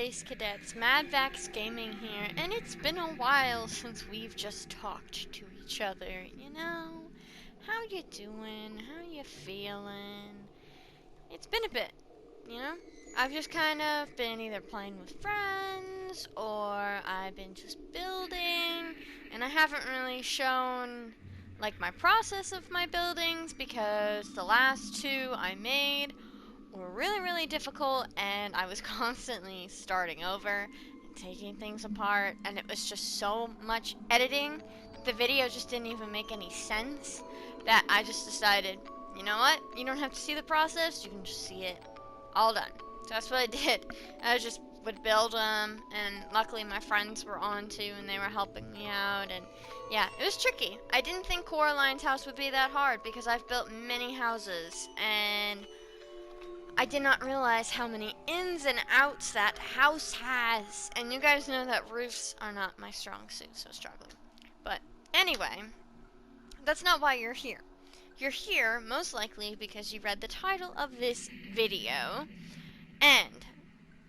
Space Cadets, Madvax Gaming here, and it's been a while since we've just talked to each other, you know? How you doing? How you feeling? It's been a bit, you know? I've just kind of been either playing with friends, or I've been just building, and I haven't really shown, like, my process of my buildings, because the last two I made were really difficult, and I was constantly starting over and taking things apart, and it was just so much editing that the video just didn't even make any sense, that I just decided, you know what, you don't have to see the process, you can just see it all done. So that's what I did. I just would build them, and luckily my friends were on too, and they were helping me out, and yeah, it was tricky. I didn't think Coraline's house would be that hard, because I've built many houses, and I did not realize how many ins and outs that house has. And you guys know that roofs are not my strong suit, so struggling. But anyway, that's not why you're here. You're here most likely because you read the title of this video. And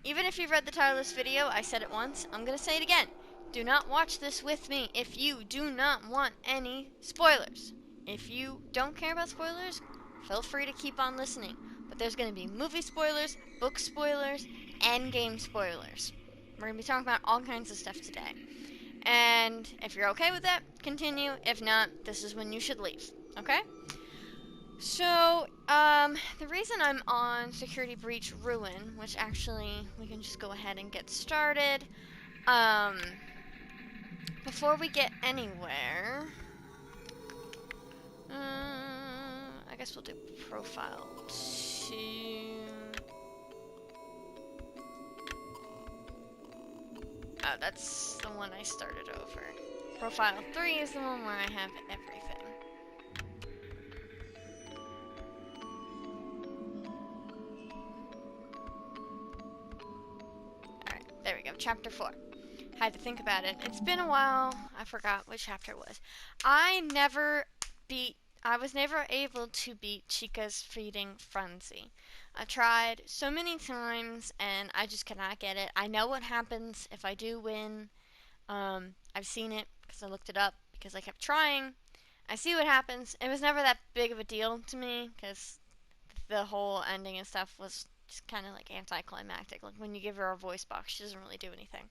even if you've read the title of this video, I said it once, I'm going to say it again. Do not watch this with me if you do not want any spoilers. If you don't care about spoilers, feel free to keep on listening. But there's going to be movie spoilers, book spoilers, and game spoilers. We're going to be talking about all kinds of stuff today. And if you're okay with that, continue. If not, this is when you should leave. Okay? So, the reason I'm on Security Breach Ruin, which actually we can just go ahead and get started, before we get anywhere, I guess we'll do profile 2. Oh, that's the one I started over. Profile 3 is the one where I have everything. Alright, there we go. Chapter 4. Had to think about it. It's been a while. I forgot what chapter it was. I was never able to beat Chica's feeding frenzy. I tried so many times and I just cannot get it. I know what happens if I do win. I've seen it because I looked it up because I kept trying. I see what happens. It was never that big of a deal to me because the whole ending and stuff was just kind of like anticlimactic. Like when you give her a voice box, she doesn't really do anything.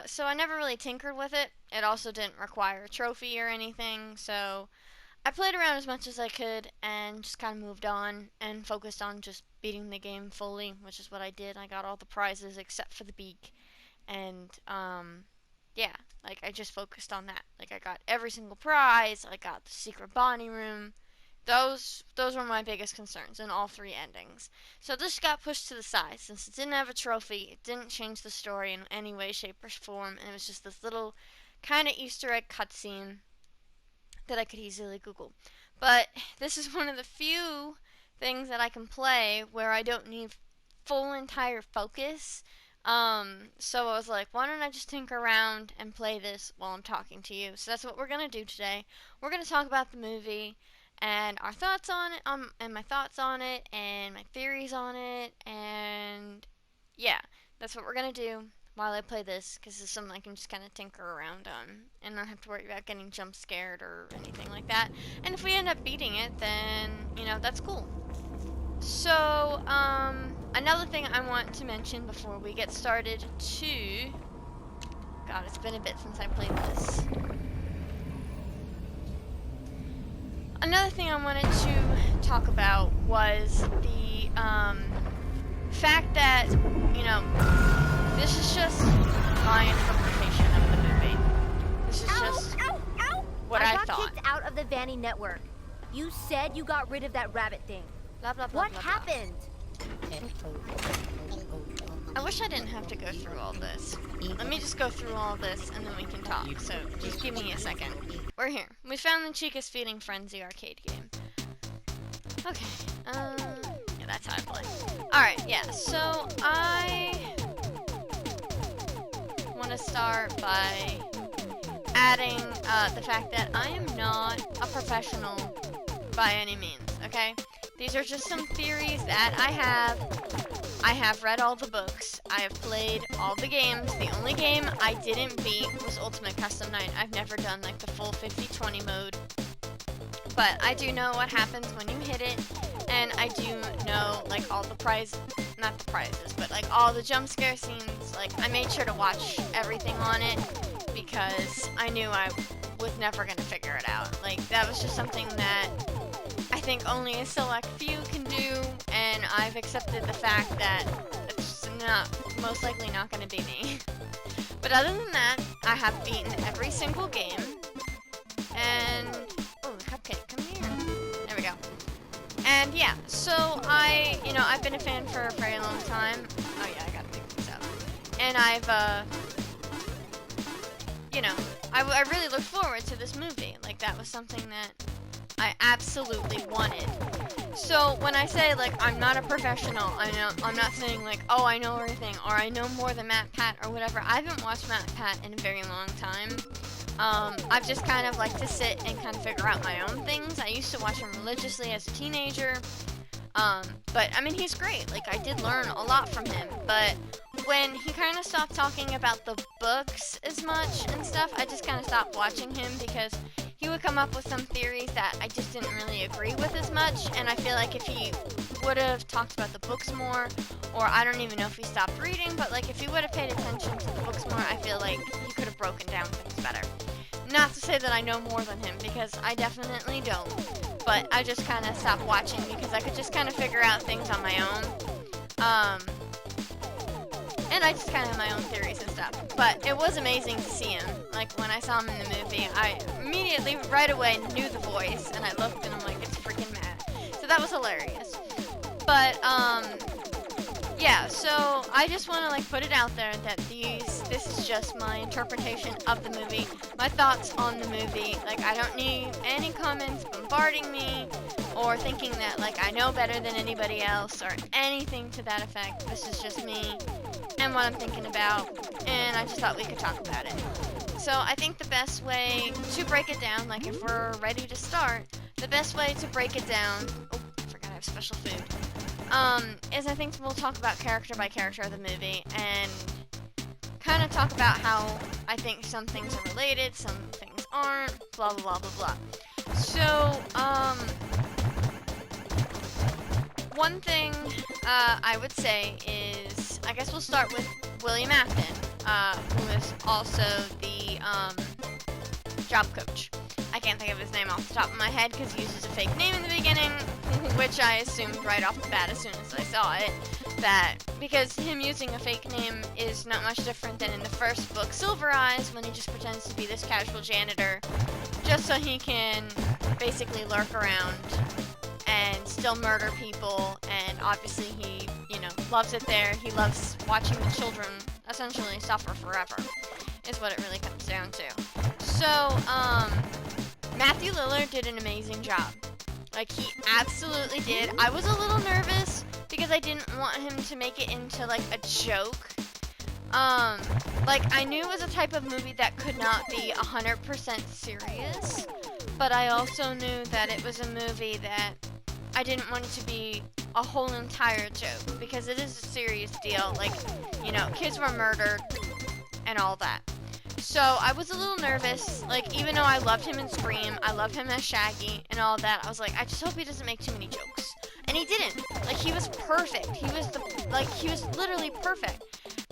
So I never really tinkered with it. It also didn't require a trophy or anything, so I played around as much as I could and just kind of moved on and focused on just beating the game fully, which is what I did. I got all the prizes except for the beak, and yeah, like I just focused on that. Like I got every single prize, I got the secret Bonnie room. Those were my biggest concerns in all 3 endings. So this got pushed to the side since it didn't have a trophy. It didn't change the story in any way, shape, or form, and it was just this little kind of Easter egg cutscene that I could easily Google. But this is one of the few things that I can play where I don't need full entire focus. So I was like, why don't I just tinker around and play this while I'm talking to you? So that's what we're gonna do today. We're gonna talk about the movie and our thoughts on it, and my thoughts on it, and my theories on it, and yeah, that's what we're gonna do while I play this, because it's something I can just kind of tinker around on, and not have to worry about getting jump scared or anything like that. And if we end up beating it, then, you know, that's cool. So, another thing I want to mention before we get started too, God, it's been a bit since I played this. Another thing I wanted to talk about was the fact that, you know, this is just my interpretation of the movie. This is just what I thought. I got kicked out of the Vanny network. You said you got rid of that rabbit thing. Blah, blah, blah, what blah, happened? I wish I didn't have to go through all this. Let me just go through all this and then we can talk. So just give me a second. We're here. We found the Chica's Feeding Frenzy arcade game. Okay. Yeah, that's how I play. Alright, yeah. So I want to start by adding the fact that I am not a professional by any means, okay? These are just some theories that I have I have read all the books. I have played all the games. The only game I didn't beat was Ultimate Custom Night. I've never done like the full 50-20 mode. But I do know what happens when you hit it, and I do know like all the not the prizes, but like all the jump scare scenes. Like I made sure to watch everything on it because I knew I was never gonna figure it out. Like that was just something that I think only a select few can do, and I've accepted the fact that it's most likely not gonna be me. But other than that, I have beaten every single game, and oh, Cupcake, come here. There we go. And yeah, so I've been a fan for a very long time. Oh yeah, I gotta pick these up. And I really looked forward to this movie. Like that was something that I absolutely wanted. So when I say like I'm not a professional, I'm not saying like, oh, I know everything or I know more than Matt Pat or whatever. I haven't watched Matt Pat in a very long time. I've just kind of like to sit and kind of figure out my own things. I used to watch him religiously as a teenager. But I mean, he's great. Like I did learn a lot from him, but when he kind of stopped talking about the books as much and stuff, I just kind of stopped watching him because he would come up with some theories that I just didn't really agree with as much, and I feel like if he would have talked about the books more, or I don't even know if he stopped reading, but like if he would have paid attention to the books more, I feel like he could have broken down things better. Not to say that I know more than him, because I definitely don't, but I just kind of stopped watching because I could just kind of figure out things on my own. And I just kind of have my own theories and stuff. But it was amazing to see him. Like, when I saw him in the movie, I immediately, right away, knew the voice. And I looked and I'm like, it's freaking Matt. So that was hilarious. But, yeah, so I just want to, like, put it out there that this is just my interpretation of the movie. My thoughts on the movie. Like, I don't need any comments bombarding me or thinking that, like, I know better than anybody else or anything to that effect. This is just me and what I'm thinking about, and I just thought we could talk about it. So I think the best way to break it down, like if we're ready to start, the best way to break it down, oh, I forgot I have special food, is I think we'll talk about character by character of the movie, and kind of talk about how I think some things are related, some things aren't, blah blah blah blah blah. So, one thing I would say is, I guess we'll start with William Afton, who is also the job coach. I can't think of his name off the top of my head because he uses a fake name in the beginning, which I assumed right off the bat as soon as I saw it, that because him using a fake name is not much different than in the first book, Silver Eyes, when he just pretends to be this casual janitor, just so he can basically lurk around and still murder people, and obviously he, loves it there. He loves watching the children essentially suffer forever, is what it really comes down to. So, Matthew Lillard did an amazing job. Like, he absolutely did. I was a little nervous because I didn't want him to make it into, like, a joke. Like, I knew it was a type of movie that could not be 100% serious, but I also knew that it was a movie that I didn't want it to be a whole entire joke, because it is a serious deal. Like, kids were murdered and all that. So I was a little nervous. Like, even though I loved him in Scream, I loved him as Shaggy and all that, I was like, I just hope he doesn't make too many jokes. And he didn't. Like, he was perfect. He was literally perfect.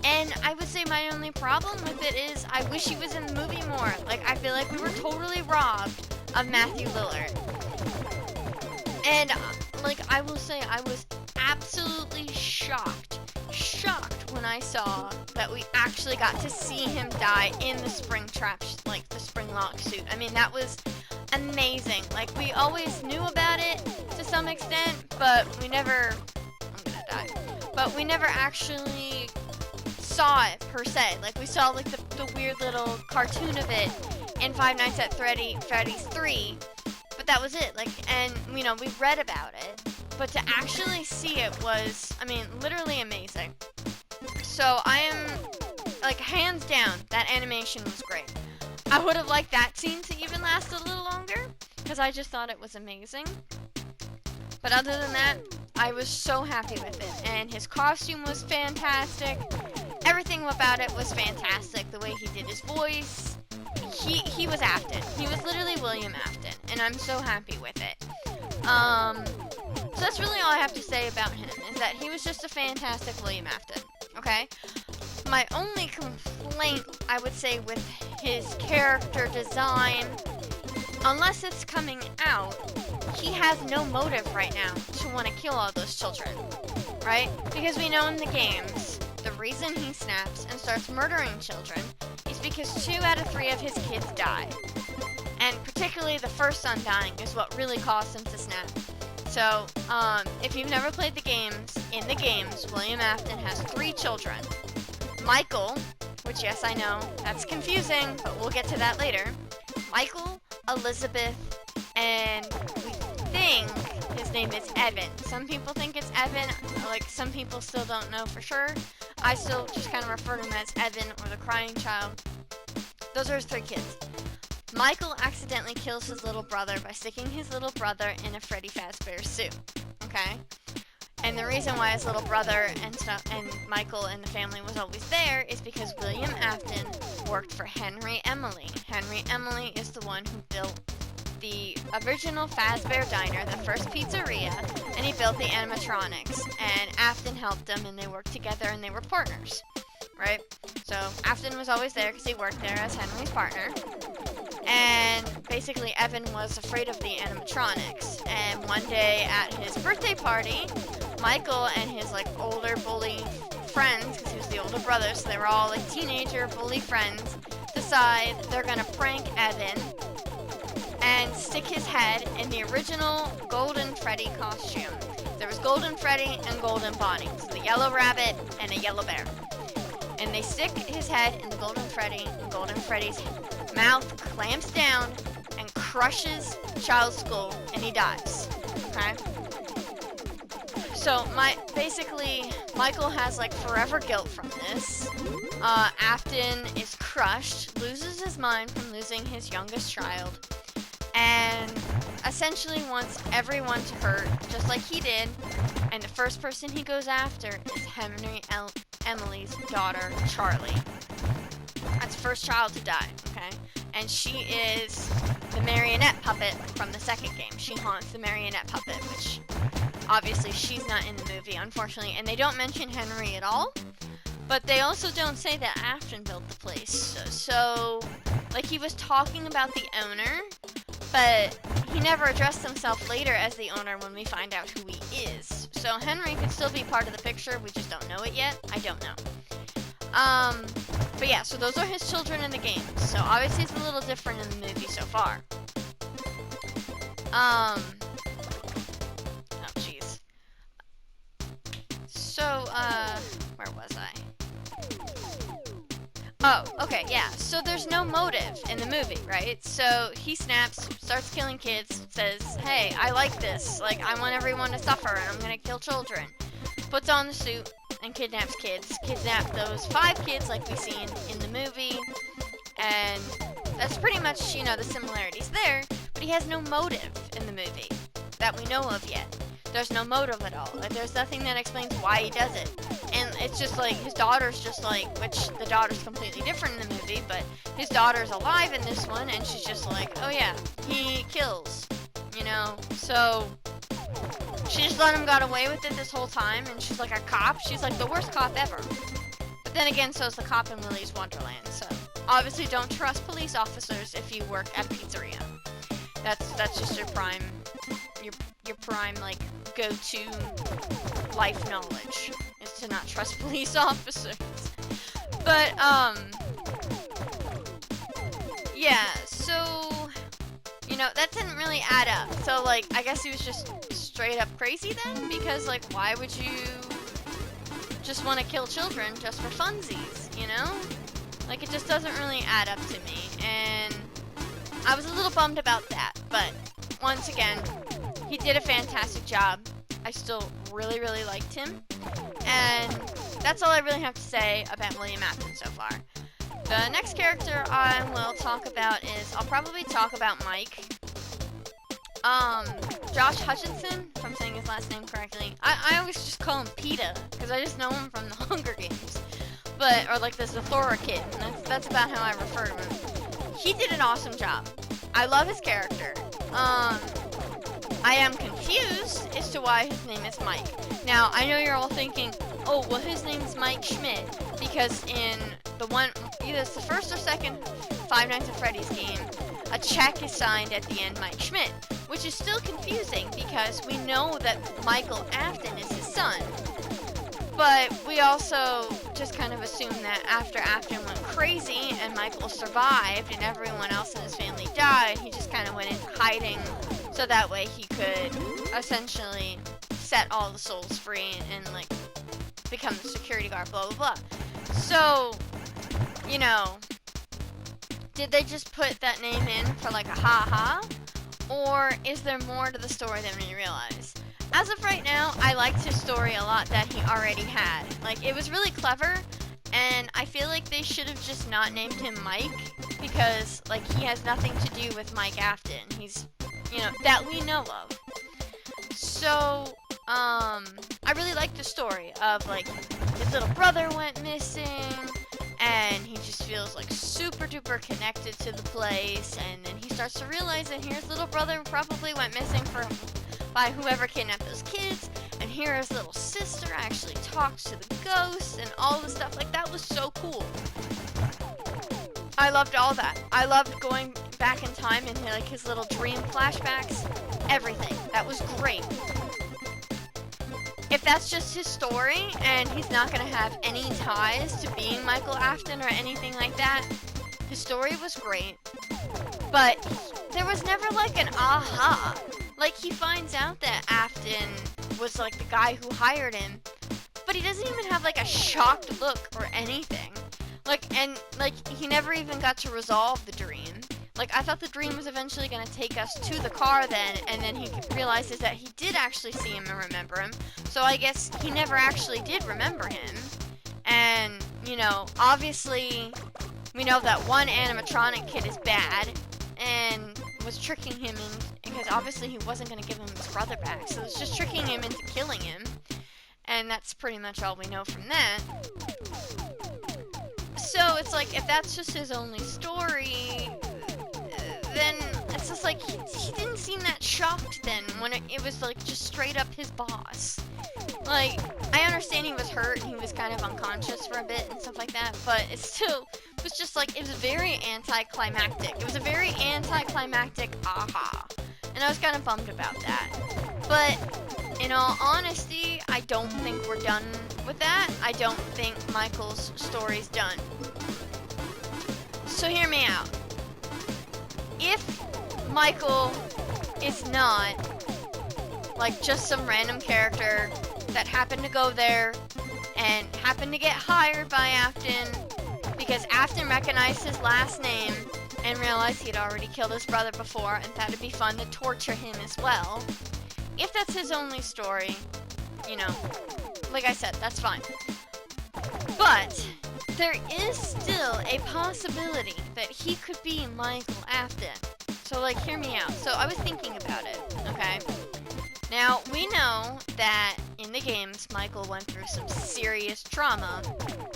And I would say my only problem with it is I wish he was in the movie more. Like, I feel like we were totally robbed of Matthew Lillard. And, like, I will say I was absolutely shocked when I saw that we actually got to see him die in the spring trap, like, the spring lock suit. I mean, that was amazing. Like, we always knew about it to some extent, but we never, I'm gonna die, but we never actually saw it, per se. Like, we saw, like, the weird little cartoon of it in Five Nights at Freddy's 3, but that was it. Like, and, we read about it, but to actually see it was, I mean, literally amazing. So I am, like, hands down, that animation was great. I would have liked that scene to even last a little longer, because I just thought it was amazing. But other than that, I was so happy with it. And his costume was fantastic. Everything about it was fantastic. The way he did his voice. He was Afton. He was literally William Afton. And I'm so happy with it. So that's really all I have to say about him. Is that he was just a fantastic William Afton. Okay? My only complaint, I would say, with his character design, unless it's coming out, he has no motive right now to want to kill all those children, right? Because we know in the games, the reason he snaps and starts murdering children is because 2 out of 3 of his kids die. And particularly the first son dying is what really caused him to snap. So, if you've never played the games, in the games, William Afton has 3 children. Michael, which yes, I know, that's confusing, but we'll get to that later. Michael, Elizabeth, and we think his name is Evan. Some people think it's Evan, like some people still don't know for sure. I still just kind of refer to him as Evan or the crying child. Those are his 3 kids. Michael accidentally kills his little brother by sticking his little brother in a Freddy Fazbear suit. Okay? And the reason why his little brother and Michael and the family was always there is because William Afton worked for Henry Emily. Henry Emily is the one who built the original Fazbear Diner, the first pizzeria, and he built the animatronics. And Afton helped them, and they worked together, and they were partners, right? So Afton was always there because he worked there as Henry's partner. And basically, Evan was afraid of the animatronics. And one day at his birthday party, Michael and his older bully friends, because he was the older brother, so they were all teenager bully friends, decide they're gonna prank Evan and stick his head in the original Golden Freddy costume. There was Golden Freddy and Golden Bonnie, so the yellow rabbit and a yellow bear. And they stick his head in the Golden Freddy, and Golden Freddy's mouth clamps down and crushes Child's skull, and he dies. Okay? So, basically, Michael has, forever guilt from this. Afton is crushed, loses his mind from losing his youngest child, and essentially wants everyone to hurt, just like he did. And the first person he goes after is Henry Emily's daughter, Charlie. That's the first child to die, okay? And she is the marionette puppet from the second game. She haunts the marionette puppet, which obviously she's not in the movie, unfortunately. And they don't mention Henry at all, but they also don't say that Afton built the place. So he was talking about the owner, but he never addressed himself later as the owner when we find out who he is. So Henry could still be part of the picture, we just don't know it yet. I don't know. But yeah, so those are his children in the game. So obviously it's a little different in the movie so far. Oh jeez. So, where was I? Oh, okay, yeah. So there's no motive in the movie, right? So he snaps, starts killing kids, says, hey, I like this. I want everyone to suffer, and I'm gonna kill children. Puts on the suit and kidnaps kids. Kidnap those 5 kids like we've seen in the movie. And that's pretty much, the similarities there. But he has no motive in the movie that we know of yet. There's no motive at all. There's nothing that explains why he does it. And it's just his daughter's just which the daughter's completely different in the movie, but his daughter's alive in this one, and she's just oh yeah, he kills, So she just let him got away with it this whole time, and she's a cop. She's the worst cop ever. But then again, so's the cop in Willy's Wonderland. So obviously, don't trust police officers if you work at a pizzeria. That's just your prime go-to life knowledge is to not trust police officers. But yeah. So that didn't really add up. So I guess he was just straight up crazy then, because why would you just want to kill children just for funsies, it just doesn't really add up to me, and I was a little bummed about that, but once again, he did a fantastic job. I still really, really liked him, and that's all I really have to say about William Afton so far. The next character I will talk about is, I'll probably talk about Mike. Josh Hutcherson, if I'm saying his last name correctly. I always just call him Peta, because I just know him from the Hunger Games. But, or like the Zathora kid, and that's about how I refer to him. He did an awesome job. I love his character. I am confused as to why his name is Mike. Now, I know you're all thinking, oh, well, his name's Mike Schmidt, because in the one, either it's the first or second Five Nights at Freddy's game, a check is signed at the end, Mike Schmidt, which is still confusing because we know that Michael Afton is his son. But we also just kind of assume that after Afton went crazy and Michael survived and everyone else in his family died, he just kind of went into hiding so that way he could essentially set all the souls free and like become the security guard, blah, blah, blah. So, you know, did they just put that name in for like a ha-ha? Or is there more to the story than we realize? As of right now, I liked his story a lot that he already had. Like, it was really clever, and I feel like they should have just not named him Mike, because, like, he has nothing to do with Mike Afton. He's, you know, that we know of. So, I really liked the story of, like, his little brother went missing, and he just feels, like, super duper connected to the place, and then he starts to realize that his little brother probably went missing by whoever kidnapped those kids, and here his little sister actually talks to the ghosts and all the stuff. Like, that was so cool. I loved all that. I loved going back in time and like his little dream flashbacks, everything. That was great. If that's just his story and he's not going to have any ties to being Michael Afton or anything like that, his story was great. But there was never like an aha. Like, he finds out that Afton was, like, the guy who hired him, but he doesn't even have, like, a shocked look or anything. Like, and, like, he never even got to resolve the dream. Like, I thought the dream was eventually going to take us to the car then, and then he realizes that he did actually see him and remember him. So I guess he never actually did remember him. And, you know, obviously, we know that one animatronic kid is bad, and was tricking him in, because obviously he wasn't going to give him his brother back, so it's just tricking him into killing him, and that's pretty much all we know from that. So it's like, if that's just his only story, then it's just like, he didn't seem that shocked then, when it was like just straight up his boss. Like, I understand he was hurt, and he was kind of unconscious for a bit and stuff like that, but it still was just like, it was very anticlimactic. It was a very anticlimactic aha. And I was kind of bummed about that. But, in all honesty, I don't think we're done with that. I don't think Michael's story's done. So hear me out. If Michael is not, like, just some random character that happened to go there and happened to get hired by Afton, because Afton recognized his last name and realized he'd already killed his brother before and thought it'd be fun to torture him as well. If that's his only story, you know, like I said, that's fine. But there is still a possibility that he could be Michael Afton. So, like, hear me out. So I was thinking about it, okay? Now, we know that in the games, Michael went through some serious trauma,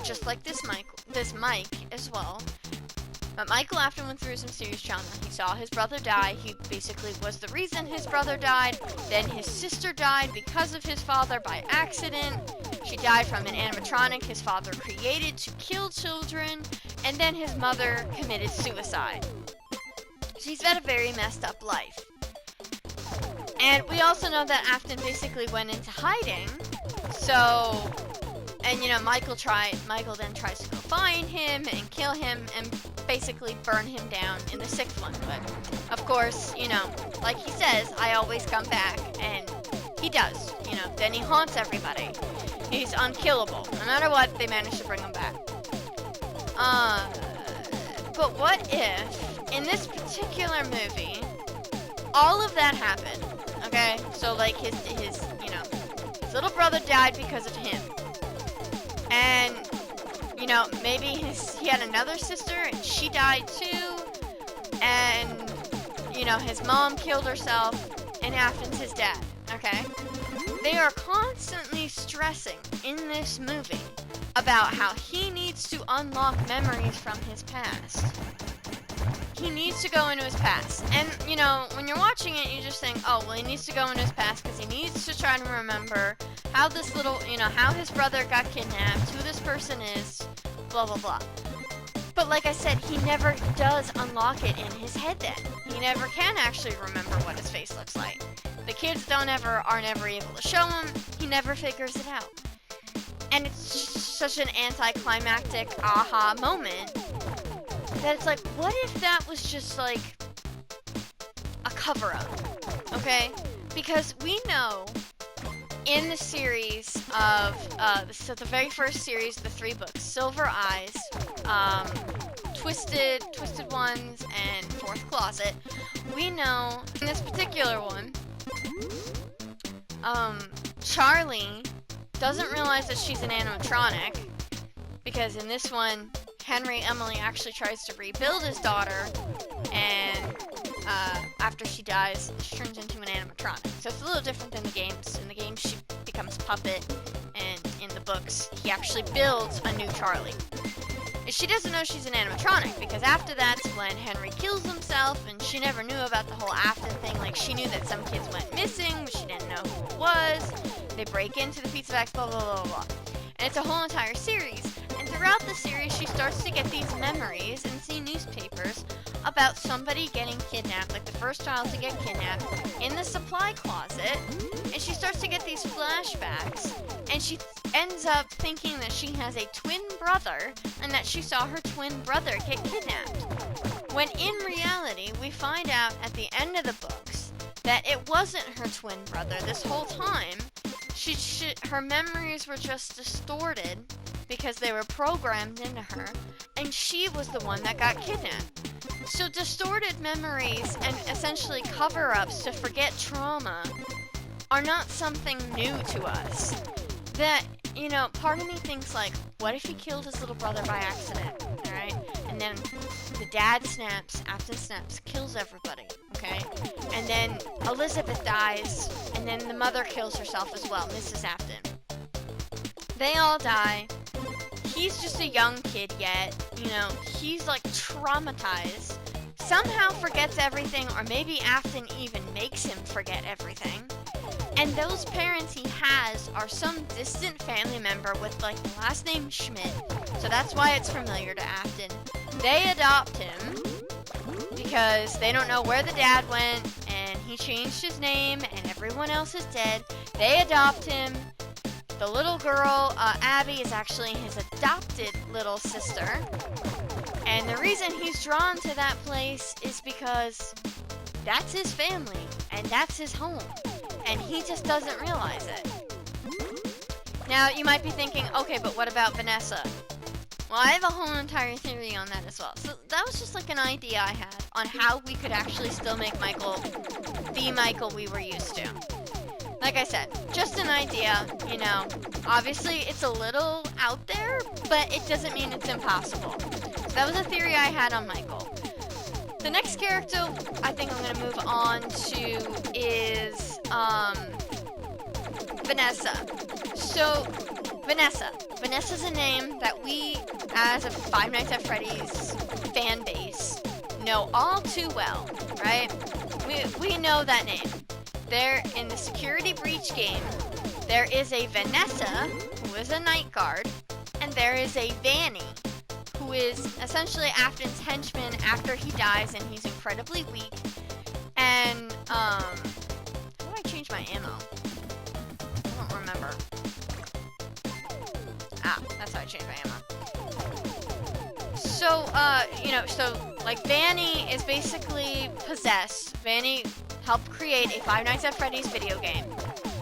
just like this Mike as well. But Michael Afton went through some serious trauma. He saw his brother die. He basically was the reason his brother died. Then his sister died because of his father by accident. She died from an animatronic his father created to kill children. And then his mother committed suicide. So he's had a very messed up life. And we also know that Afton basically went into hiding. So, and you know, Michael then tries to go find him and kill him and basically burn him down in the sixth one. But, of course, you know, like he says, I always come back. And he does, you know, then he haunts everybody. He's unkillable. No matter what, they manage to bring him back. But what if, in this particular movie, all of that happened, okay? So, like, his you know, his little brother died because of him. And, you know, maybe he had another sister and she died too. And, you know, his mom killed herself and Afton's his dad, okay? they are constantly stressing in this movie about how he needs to unlock memories from his past. He needs to go into his past. And, you know, when you're watching it, you just think, oh, well, he needs to go into his past because he needs to try to remember how this little, you know, how his brother got kidnapped, who this person is, blah, blah, blah. But like I said, he never does unlock it in his head then. He never can actually remember what his face looks like. The kids are never able to show him. He never figures it out. And it's just such an anticlimactic aha moment that it's like, what if that was just like a cover-up, okay? Because we know in the series of, so the very first series, the 3 books, Silver Eyes, Twisted Ones, and Fourth Closet, we know in this particular one, Charlie doesn't realize that she's an animatronic, because in this one, Henry Emily actually tries to rebuild his daughter, and after she dies, she turns into an animatronic. So it's a little different than the games. In the games, she becomes puppet, and in the books, he actually builds a new Charlie. And she doesn't know she's an animatronic, because after that's when Henry kills himself, and she never knew about the whole Afton thing. Like, she knew that some kids went missing, but she didn't know who it was. They break into the pizza box, blah, blah, blah, blah. And it's a whole entire series. And throughout the series, she starts to get these memories and see newspapers about somebody getting kidnapped, like the first child to get kidnapped, in the supply closet. And she starts to get these flashbacks, and she ends up thinking that she has a twin brother, and that she saw her twin brother get kidnapped. When in reality, we find out at the end of the books that it wasn't her twin brother this whole time. Her memories were just distorted because they were programmed into her, and she was the one that got kidnapped. So distorted memories and essentially cover-ups to forget trauma are not something new to us. That, you know, part of me thinks like, what if he killed his little brother by accident, alright? And then the dad snaps, Afton snaps, kills everybody, okay? And then Elizabeth dies, and then the mother kills herself as well, Mrs. Afton. They all die. He's just a young kid yet, you know, he's like traumatized. Somehow forgets everything, or maybe Afton even makes him forget everything. And those parents he has are some distant family member with like the last name Schmidt, so that's why it's familiar to Afton. They adopt him because they don't know where the dad went, and he changed his name, and everyone else is dead. They adopt him. The little girl, Abby, is actually his adopted little sister. And the reason he's drawn to that place is because that's his family, and that's his home. And he just doesn't realize it. Now, you might be thinking, okay, but what about Vanessa? Well, I have a whole entire theory on that as well. So that was just like an idea I had on how we could actually still make Michael the Michael we were used to. Like I said, just an idea, you know. Obviously, it's a little out there, but it doesn't mean it's impossible. So that was a theory I had on Michael. The next character I think I'm going to move on to is Vanessa. So, Vanessa's a name that we, as a Five Nights at Freddy's fan base, know all too well, right? We know that name. There, in the security breach game, there is a Vanessa, who is a night guard, and there is a Vanny, who is essentially Afton's henchman after he dies, and he's incredibly weak. And, how do I change my ammo? I don't remember. Ah, that's how I change my ammo. So, you know, so, like, Vanny is basically possessed. Vanny helped create a Five Nights at Freddy's video game.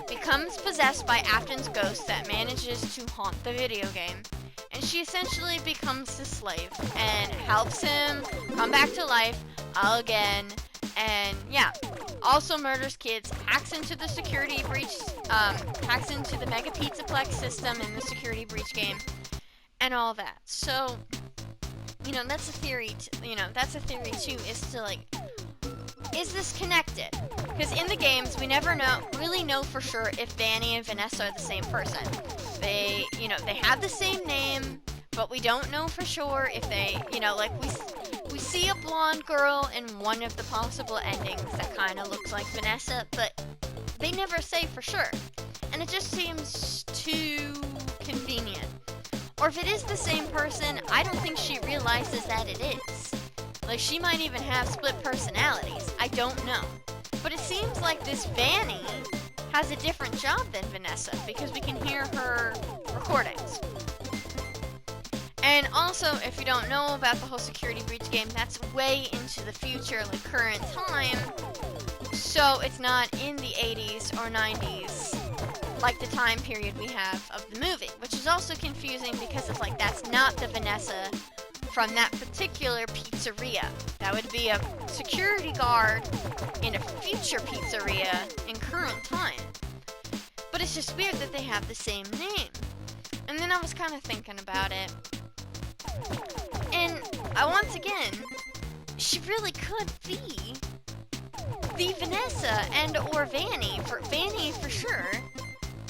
Becomes possessed by Afton's ghost that manages to haunt the video game. And she essentially becomes his slave and helps him come back to life again. And yeah, also murders kids, hacks into the security breach, hacks into the Mega Pizzaplex system in the security breach game, and all that. So, you know, that's a theory. That's a theory too. Is to like, is this connected? Because in the games, we never really know for sure if Vanny and Vanessa are the same person. They have the same name, but we don't know for sure if they, like we see a blonde girl in one of the possible endings that kind of looks like Vanessa, but they never say for sure. And it just seems too convenient. Or if it is the same person, I don't think she realizes that it is. Like, she might even have split personalities. I don't know. But it seems like this Vanny has a different job than Vanessa, because we can hear her recordings. And also, if you don't know about the whole security breach game, that's way into the future, like current time. So it's not in the 80s or 90s, like the time period we have of the movie, which is also confusing because it's like that's not the Vanessa from that particular pizzeria. That would be a security guard in a future pizzeria in current time. But it's just weird that they have the same name. And then I was kind of thinking about it. And once again, she really could be the Vanessa and or Vanny for sure,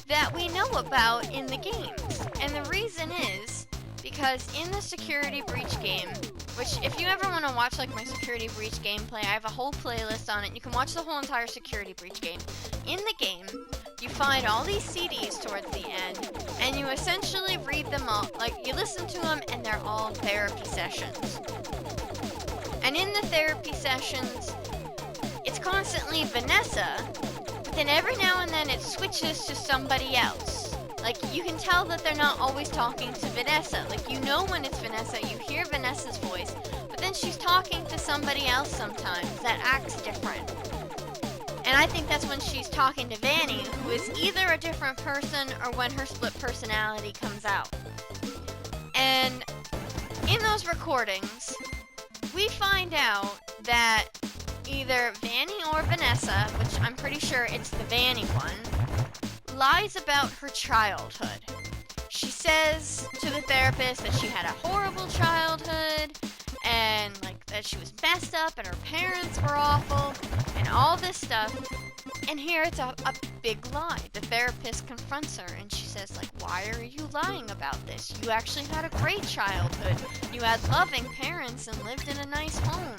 that we know about in the games. And the reason is because in the security breach game, which if you ever want to watch like my security breach gameplay, I have a whole playlist on it. You can watch the whole entire security breach game. In the game, you find all these CDs towards the end, and you essentially read them all, like you listen to them, and they're all therapy sessions. And in the therapy sessions, it's constantly Vanessa, but then every now and then it switches to somebody else. Like, you can tell that they're not always talking to Vanessa. Like, you know when it's Vanessa, you hear Vanessa's voice, but then she's talking to somebody else sometimes that acts different. And I think that's when she's talking to Vanny, who is either a different person or when her split personality comes out. And in those recordings, we find out that either Vanny or Vanessa, which I'm pretty sure it's the Vanny one, lies about her childhood. She says to the therapist that she had a horrible childhood and like that she was messed up and her parents were awful and all this stuff. And here it's a big lie. The therapist confronts her and she says, like, why are you lying about this? You actually had a great childhood. You had loving parents and lived in a nice home.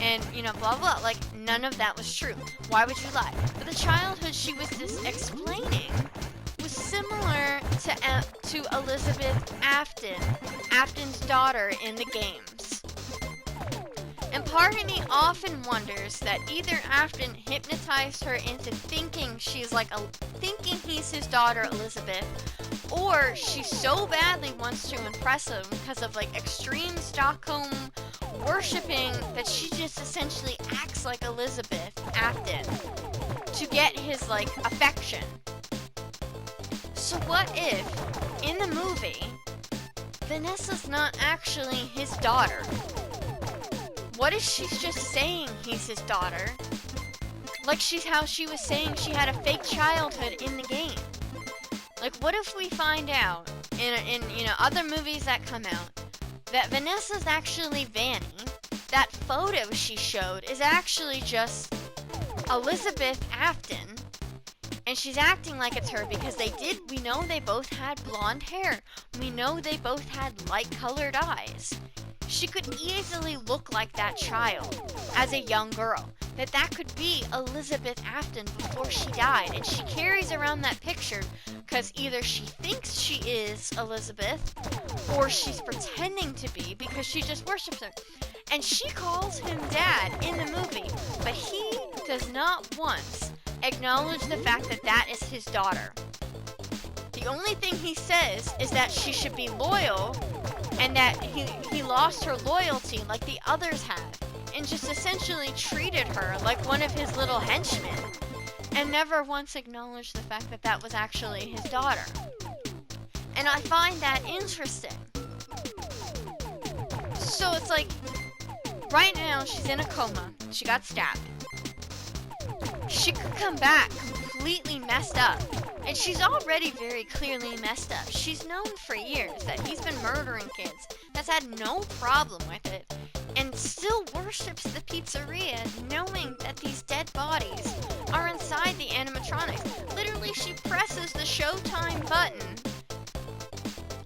And, blah, blah. Like, none of that was true. Why would you lie? But the childhood she was just explaining was similar to Elizabeth Afton's daughter in the games. And part of me often wonders that either Afton hypnotized her into thinking thinking he's his daughter Elizabeth, or she so badly wants to impress him because of like extreme Stockholm worshipping that she just essentially acts like Elizabeth Afton to get his like affection. So what if in the movie Vanessa's not actually his daughter? What if she's just saying he's his daughter? Like how she was saying she had a fake childhood in the game. Like, what if we find out in other movies that come out that Vanessa's actually Vanny? That photo she showed is actually just Elizabeth Afton, and she's acting like it's her because we know they both had blonde hair. We know they both had light-colored eyes. She could easily look like that child as a young girl. That could be Elizabeth Afton before she died. And she carries around that picture because either she thinks she is Elizabeth or she's pretending to be because she just worships her. And she calls him Dad in the movie, but he does not once acknowledge the fact that is his daughter. The only thing he says is that she should be loyal and that he lost her loyalty like the others had, and just essentially treated her like one of his little henchmen, and never once acknowledged the fact that was actually his daughter. And I find that interesting. So it's like, right now she's in a coma, she got stabbed. She could come back completely messed up. And she's already very clearly messed up. She's known for years that he's been murdering kids. Has had no problem with it. And and still worships the pizzeria, knowing that these dead bodies are inside the animatronics. Literally, she presses the Showtime button,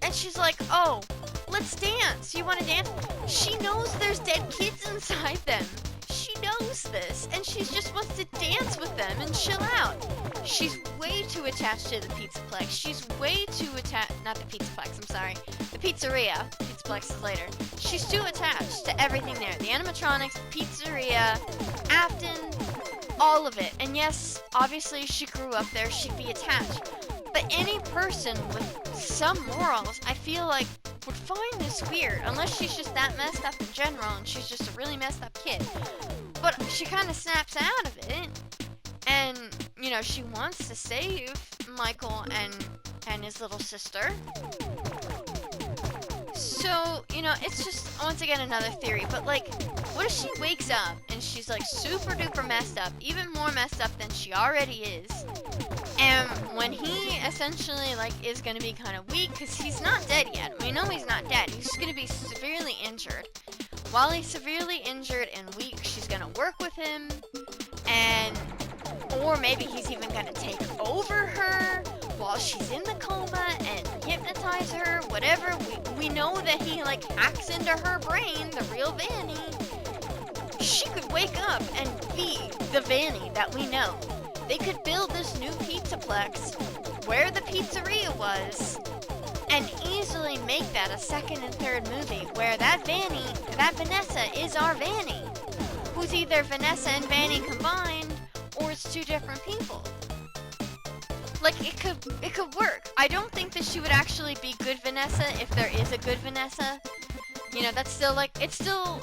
and she's like, oh, let's dance. You want to dance? She knows there's dead kids inside them. She knows this, and she just wants to dance with them and chill out. She's way too attached to the Pizzaplex. She's way too attached, not the Pizzaplex, I'm sorry, the pizzeria. Pizzaplex is later. She's too attached to everything there. The animatronics, pizzeria, Afton, all of it. And yes, obviously she grew up there, she'd be attached. But any person with some morals, I feel like, would find this weird, unless she's just that messed up in general and she's just a really messed up kid. But she kind of snaps out of it, and, you know, she wants to save Michael and his little sister. So, you know, it's just, once again, another theory, but, like, what if she wakes up and she's, like, super duper messed up, even more messed up than she already is, and when he essentially, like, is going to be kind of weak, because he's not dead yet. We know he's not dead. He's just going to be severely injured. While he's severely injured and weak, she's going to work with him, and, or maybe he's even going to take over her while she's in the coma and hypnotize her, whatever. We know that he, like, hacks into her brain, the real Vanny. She could wake up and be the Vanny that we know. They could build this new pizzaplex where the pizzeria was and easily make that a second and third movie where that Vanny, that Vanessa is our Vanny, who's either Vanessa and Vanny combined or it's two different people. Like, it could work. I don't think that she would actually be good Vanessa if there is a good Vanessa. You know, that's still, like, it's still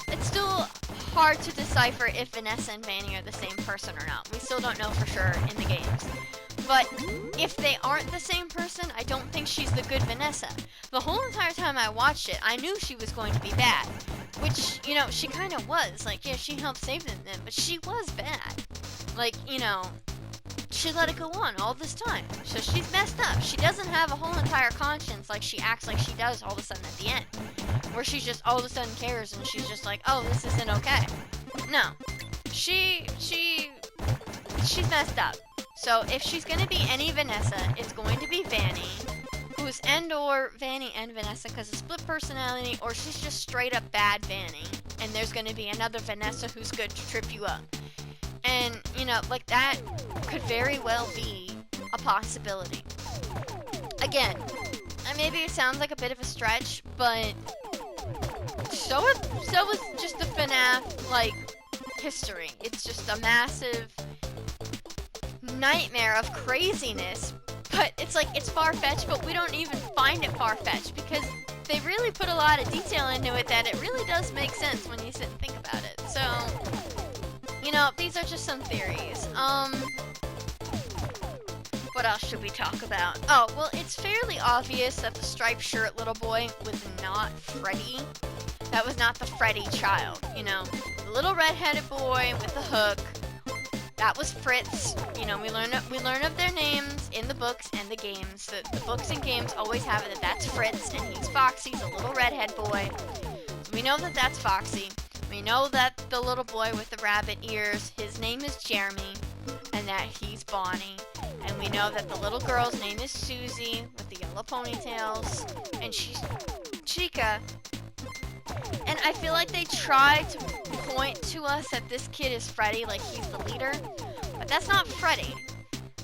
hard to decipher if Vanessa and Vanny are the same person or not. We still don't know for sure in the games. But if they aren't the same person, I don't think she's the good Vanessa. The whole entire time I watched it, I knew she was going to be bad. Which, you know, she kind of was. Like, yeah, she helped save them then, but she was bad. Like, you know, she let it go on all this time. So she's messed up. She doesn't have a whole entire conscience like she acts like she does all of a sudden at the end. Where she just all of a sudden cares and she's just like, oh, this isn't okay. No. She's messed up. So if she's gonna be any Vanessa, it's going to be Vanny, who's or Vanny and Vanessa because of split personality, or she's just straight up bad Vanny, and there's gonna be another Vanessa who's good to trip you up. And, you know, like, that could very well be a possibility. Again, maybe it sounds like a bit of a stretch, but so is just the Fnaf, like, history. It's just a massive nightmare of craziness, but it's like, it's far-fetched, but we don't even find it far-fetched, because they really put a lot of detail into it that it really does make sense when you sit and think about it. So, you know, these are just some theories. What else should we talk about? Oh, well, it's fairly obvious that the striped shirt little boy was not Freddy. That was not the Freddy child, you know. The little red-headed boy with the hook, that was Fritz. You know, we learn of their names in the books and the games. The books and games always have it that that's Fritz, and he's Foxy's a little redhead boy. So we know that that's Foxy. We know that the little boy with the rabbit ears, his name is Jeremy, and that he's Bonnie. And we know that the little girl's name is Susie with the yellow ponytails, and she's Chica. And I feel like they try to point to us that this kid is Freddy, like he's the leader, but that's not Freddy.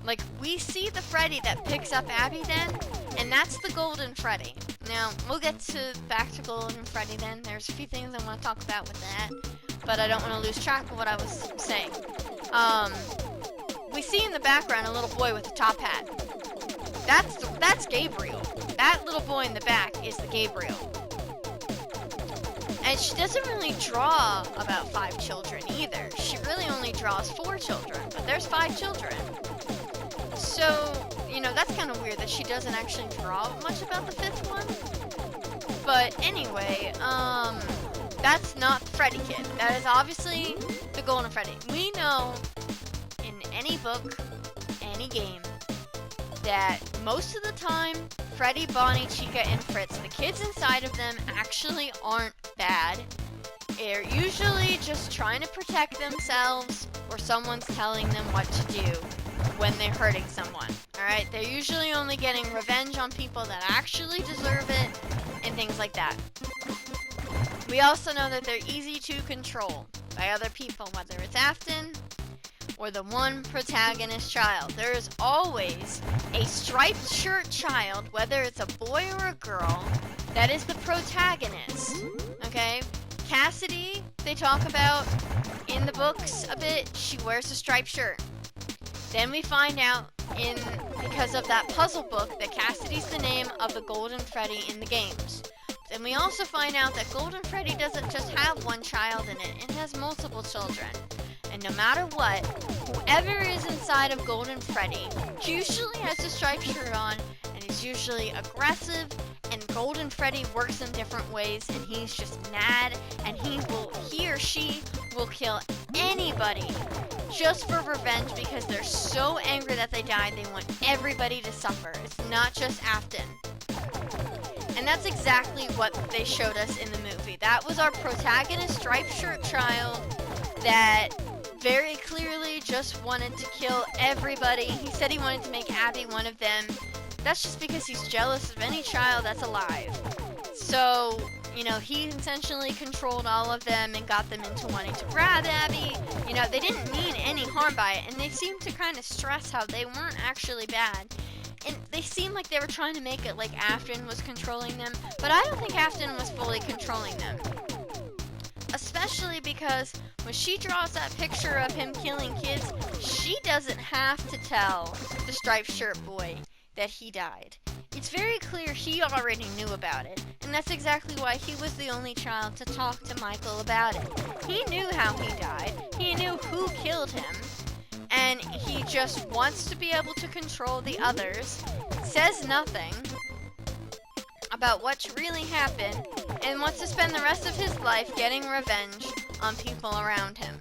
Like, we see the Freddy that picks up Abby then, and that's the Golden Freddy. Now, we'll get back to Golden Freddy then. There's a few things I want to talk about with that, but I don't want to lose track of what I was saying. We see in the background a little boy with a top hat. That's Gabriel. That little boy in the back is the Gabriel. And she doesn't really draw about 5 children either. She really only draws 4 children, but there's 5 children. So, you know, that's kind of weird that she doesn't actually draw much about the 5th one. But anyway, that's not the Freddy kid. That is obviously the Golden Freddy. We know in any book, any game, that most of the time, Freddy, Bonnie, Chica, and Fritz, the kids inside of them actually aren't bad. They're usually just trying to protect themselves, or someone's telling them what to do when they're hurting someone. Alright, they're usually only getting revenge on people that actually deserve it, and things like that. We also know that they're easy to control by other people, whether it's Afton or the one protagonist child. There is always a striped shirt child, whether it's a boy or a girl, that is the protagonist. Okay? Cassidy, they talk about in the books a bit, she wears a striped shirt. Then we find out because of that puzzle book that Cassidy's the name of the Golden Freddy in the games. Then we also find out that Golden Freddy doesn't just have one child in it, it has multiple children. And no matter what, whoever is inside of Golden Freddy usually has a striped shirt on, and is usually aggressive, and Golden Freddy works in different ways, and he's just mad, and he or she will kill anybody just for revenge because they're so angry that they died, they want everybody to suffer. It's not just Afton. And that's exactly what they showed us in the movie. That was our protagonist, striped shirt child, that very clearly just wanted to kill everybody. He said he wanted to make Abby one of them. That's just because he's jealous of any child that's alive. So, you know, he essentially controlled all of them and got them into wanting to grab Abby. You know, they didn't mean any harm by it, and they seemed to kind of stress how they weren't actually bad. And they seemed like they were trying to make it like Afton was controlling them, but I don't think Afton was fully controlling them. Especially because when she draws that picture of him killing kids, she doesn't have to tell the striped shirt boy that he died. It's very clear he already knew about it, and that's exactly why he was the only child to talk to Michael about it. He knew how he died, he knew who killed him, and he just wants to be able to control the others, says nothing about what's really happened, and wants to spend the rest of his life getting revenge on people around him.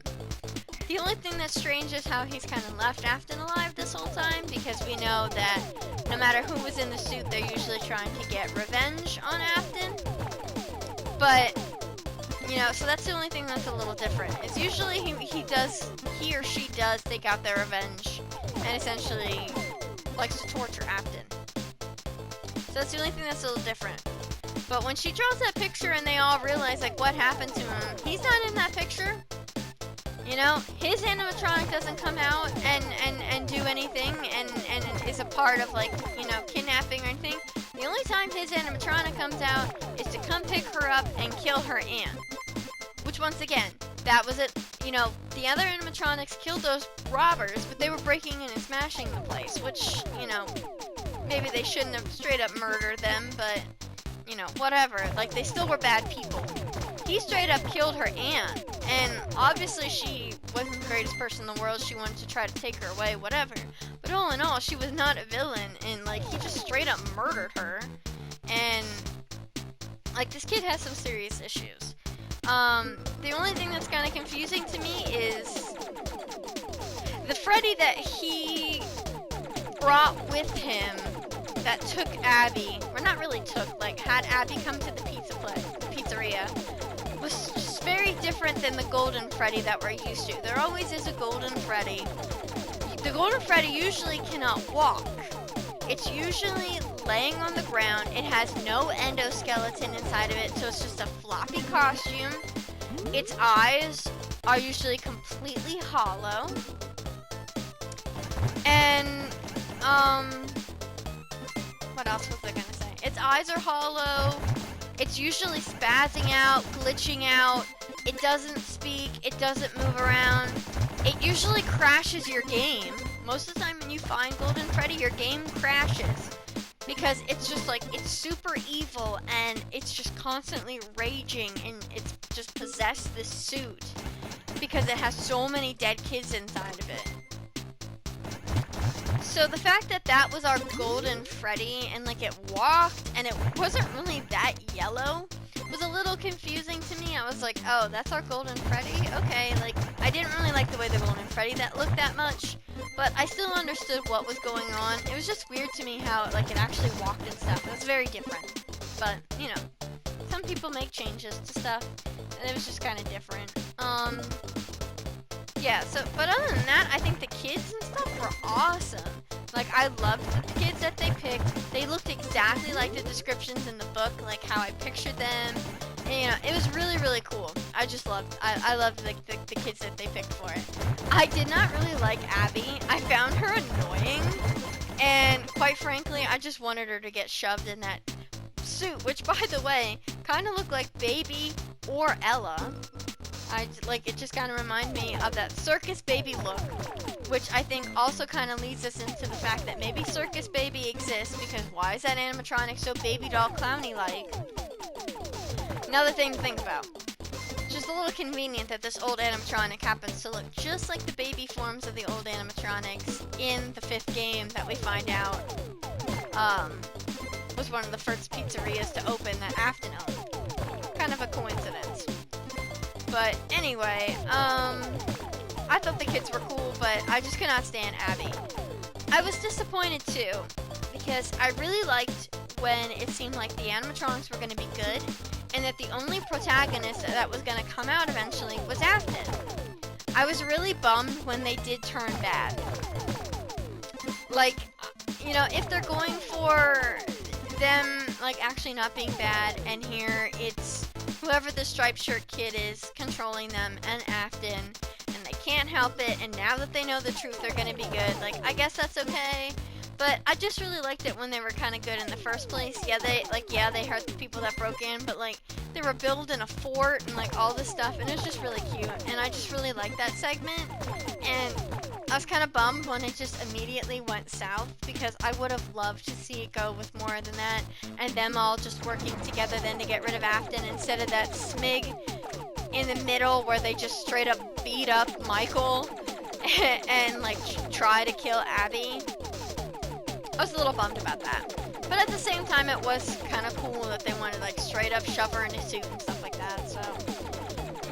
The only thing that's strange is how he's kind of left Afton alive this whole time, because we know that no matter who was in the suit, they're usually trying to get revenge on Afton. But, you know, so that's the only thing that's a little different. It's usually he or she does take out their revenge, and essentially likes to torture Afton. So that's the only thing that's a little different. But when she draws that picture and they all realize, like, what happened to him, he's not in that picture. You know, his animatronic doesn't come out and do anything and is a part of, like, you know, kidnapping or anything. The only time his animatronic comes out is to come pick her up and kill her aunt. Which, once again, that was it. You know, the other animatronics killed those robbers, but they were breaking in and smashing the place, which, you know, maybe they shouldn't have straight up murdered them, but, you know, whatever. Like, they still were bad people. He straight up killed her aunt, and obviously she wasn't the greatest person in the world. She wanted to try to take her away, whatever. But all in all, she was not a villain, and, like, he just straight up murdered her. And, like, this kid has some serious issues. The only thing that's kind of confusing to me is the Freddy that he brought with him that took Abby, or not really took, like, had Abby come to the pizzeria, was just very different than the Golden Freddy that we're used to. There always is a Golden Freddy. The Golden Freddy usually cannot walk. It's usually laying on the ground. It has no endoskeleton inside of it, so it's just a floppy costume. Its eyes are usually completely hollow. And, what else was I gonna say? Its eyes are hollow. It's usually spazzing out, glitching out. It doesn't speak. It doesn't move around. It usually crashes your game. Most of the time when you find Golden Freddy, your game crashes. Because it's just like, it's super evil and it's just constantly raging and it's just possessed this suit. Because it has so many dead kids inside of it. So the fact that that was our Golden Freddy and, like, it walked and it wasn't really that yellow was a little confusing to me. I was like, oh, that's our Golden Freddy? Okay, like, I didn't really like the way the Golden Freddy that looked that much, but I still understood what was going on. It was just weird to me how, like, it actually walked and stuff. It was very different. But, you know, sometimes people make changes to stuff, and it was just kind of different. Yeah, so, but other than that, I think the kids and stuff were awesome. Like, I loved the kids that they picked. They looked exactly like the descriptions in the book, like how I pictured them. And, you know, it was really, really cool. I just loved, I loved the kids that they picked for it. I did not really like Abby. I found her annoying. And quite frankly, I just wanted her to get shoved in that suit, which, by the way, kind of looked like Baby or Ella. It just kind of reminded me of that Circus Baby look, which I think also kind of leads us into the fact that maybe Circus Baby exists, because why is that animatronic so baby doll clowny-like? Another thing to think about. Just a little convenient that this old animatronic happens to look just like the baby forms of the old animatronics in the 5th game that we find out was one of the first pizzerias to open that afternoon. Kind of a coincidence. But anyway, I thought the kids were cool, but I just could not stand Abby. I was disappointed too, because I really liked when it seemed like the animatronics were going to be good, and that the only protagonist that was going to come out eventually was Afton. I was really bummed when they did turn bad. Like, you know, if they're going for them, like, actually not being bad, and here it's whoever the striped shirt kid is controlling them and Afton, and they can't help it, and now that they know the truth, they're gonna be good. Like, I guess that's okay, but I just really liked it when they were kind of good in the first place. Yeah, they hurt the people that broke in, but, like, they were building a fort and, like, all this stuff, and it was just really cute, and I just really liked that segment, and I was kind of bummed when it just immediately went south, because I would have loved to see it go with more than that, and them all just working together then to get rid of Afton, instead of that smig in the middle where they just straight up beat up Michael and like try to kill Abby. I was a little bummed about that. But at the same time, it was kind of cool that they wanted like straight up shove her in a suit and stuff like that, so,